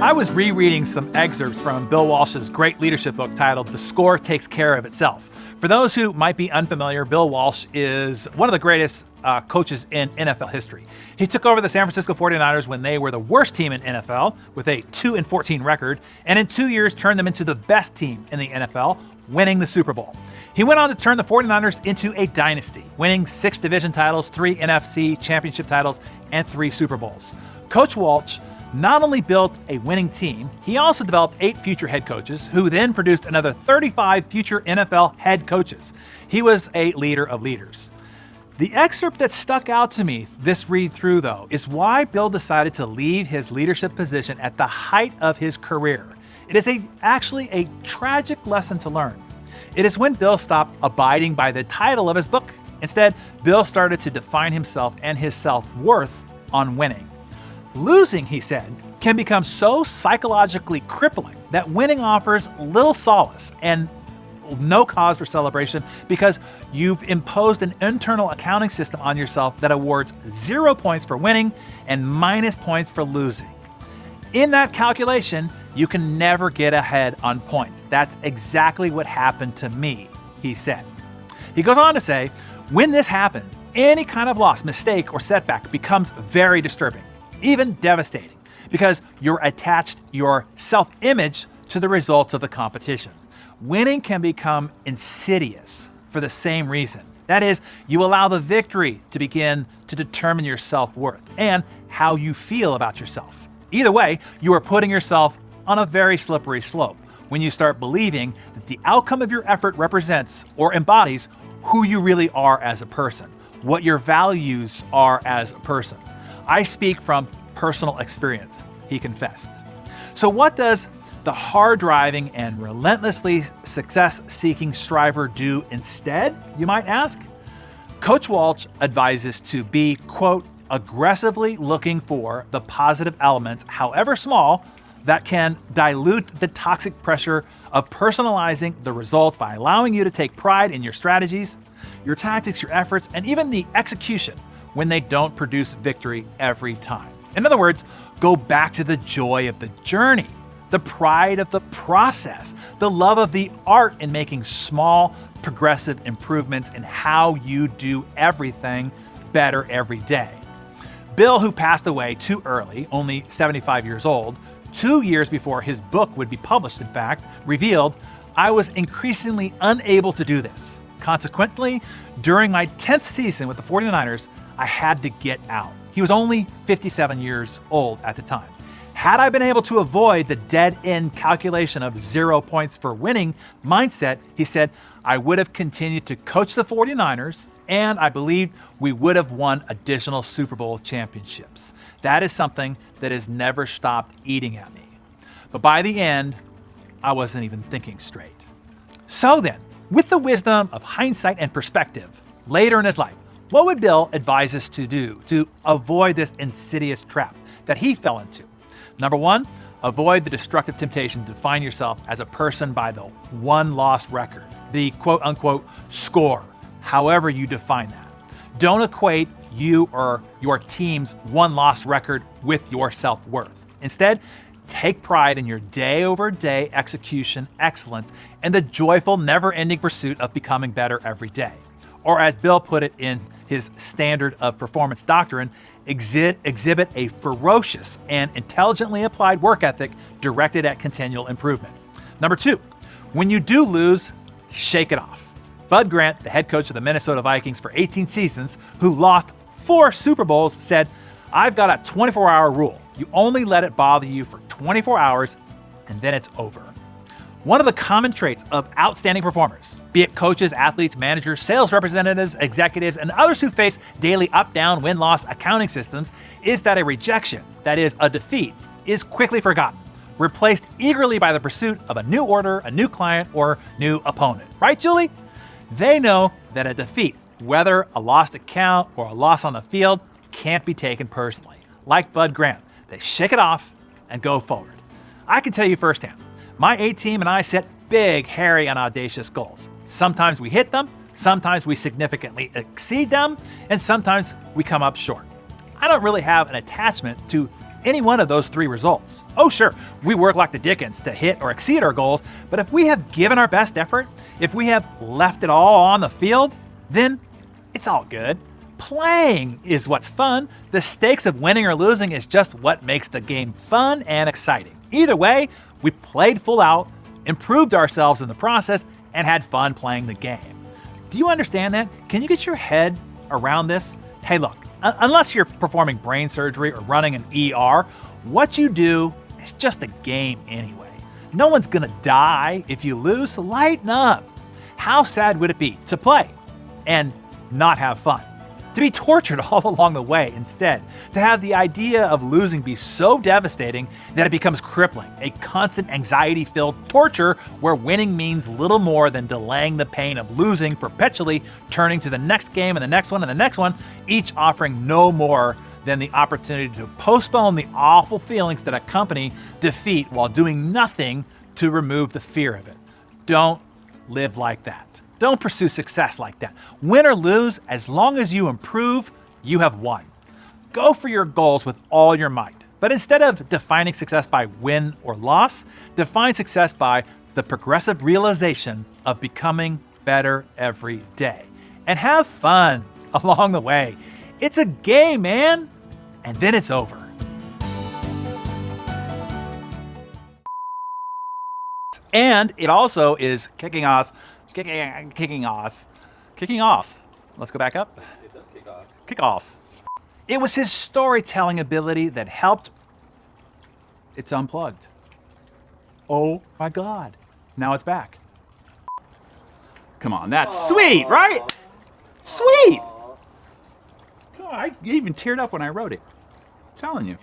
I was rereading some excerpts from Bill Walsh's great leadership book titled The Score Takes Care of Itself. For those who might be unfamiliar, Bill Walsh is one of the greatest coaches in NFL history. He took over the San Francisco 49ers when they were the worst team in NFL with a 2-14 record, and in 2 years turned them into the best team in the NFL, winning the Super Bowl. He went on to turn the 49ers into a dynasty, winning 6 division titles, 3 NFC championship titles, and 3 Super Bowls. Coach Walsh not only built a winning team, he also developed 8 future head coaches who then produced another 35 future NFL head coaches. He was a leader of leaders. The excerpt that stuck out to me this read through, though, is why Bill decided to leave his leadership position at the height of his career. It is actually a tragic lesson to learn. It is when Bill stopped abiding by the title of his book. Instead, Bill started to define himself and his self-worth on winning. Losing, he said, can become so psychologically crippling that winning offers little solace and no cause for celebration because you've imposed an internal accounting system on yourself that awards 0 points for winning and minus points for losing. In that calculation, you can never get ahead on points. That's exactly what happened to me, he said. He goes on to say, when this happens, any kind of loss, mistake, or setback becomes very disturbing, even devastating, because you're attached your self-image to the results of the competition. Winning can become insidious for the same reason. That is, you allow the victory to begin to determine your self-worth and how you feel about yourself. Either way, you are putting yourself on a very slippery slope when you start believing that the outcome of your effort represents or embodies who you really are as a person, what your values are as a person. I speak from personal experience, he confessed. So what does the hard-driving and relentlessly success-seeking striver do instead, you might ask? Coach Walsh advises to be, quote, aggressively looking for the positive elements, however small, that can dilute the toxic pressure of personalizing the results by allowing you to take pride in your strategies, your tactics, your efforts, and even the execution when they don't produce victory every time. In other words, go back to the joy of the journey, the pride of the process, the love of the art in making small, progressive improvements in how you do everything better every day. Bill, who passed away too early, only 75 years old, 2 years before his book would be published, in fact, revealed, I was increasingly unable to do this. Consequently, during my 10th season with the 49ers, I had to get out. He was only 57 years old at the time. Had I been able to avoid the dead-end calculation of 0 points for winning mindset, he said, I would have continued to coach the 49ers, and I believed we would have won additional Super Bowl championships. That is something that has never stopped eating at me. But by the end, I wasn't even thinking straight. So then, with the wisdom of hindsight and perspective, later in his life, what would Bill advise us to do to avoid this insidious trap that he fell into? Number 1, avoid the destructive temptation to define yourself as a person by the one-loss record, the quote-unquote score, however you define that. Don't equate you or your team's one-loss record with your self-worth. Instead, take pride in your day-over-day execution excellence and the joyful, never-ending pursuit of becoming better every day. Or as Bill put it in his standard of performance doctrine, exhibit a ferocious and intelligently applied work ethic directed at continual improvement. Number 2, when you do lose, shake it off. Bud Grant, the head coach of the Minnesota Vikings for 18 seasons, who lost 4 Super Bowls, said, I've got a 24-hour rule. You only let it bother you for 24 hours, and then it's over. One of the common traits of outstanding performers, be it coaches, athletes, managers, sales representatives, executives, and others who face daily up-down, win-loss accounting systems, is that a rejection, that is, a defeat, is quickly forgotten, replaced eagerly by the pursuit of a new order, a new client, or new opponent. Right, Julie? They know that a defeat, whether a lost account or a loss on the field, can't be taken personally. Like Bud Grant, they shake it off and go forward. I can tell you firsthand, my A-team and I set big, hairy, and audacious goals. Sometimes we hit them, sometimes we significantly exceed them, and sometimes we come up short. I don't really have an attachment to any one of those three results. Oh sure, we work like the dickens to hit or exceed our goals, but if we have given our best effort, if we have left it all on the field, then it's all good. Playing is what's fun. The stakes of winning or losing is just what makes the game fun and exciting. Either way, we played full out, improved ourselves in the process, and had fun playing the game. Do you understand that? Can you get your head around this? Hey look, unless you're performing brain surgery or running an ER, what you do is just a game anyway. No one's gonna die if you lose, so lighten up. How sad would it be to play and not have fun? To be tortured all along the way instead, to have the idea of losing be so devastating that it becomes crippling, a constant anxiety-filled torture where winning means little more than delaying the pain of losing, perpetually turning to the next game and the next one and the next one, each offering no more than the opportunity to postpone the awful feelings that accompany defeat while doing nothing to remove the fear of it. Don't live like that. Don't pursue success like that. Win or lose, as long as you improve, you have won. Go for your goals with all your might. But instead of defining success by win or loss, define success by the progressive realization of becoming better every day. And have fun along the way. It's a game, man. And then it's over. And it also is kicking ass. Let's go back up. It does kick ass. Kick ass. It was his storytelling ability that helped. It's unplugged. Oh my God. Now it's back. Come on, that's sweet, right? Sweet. God, I even teared up when I wrote it. I'm telling you.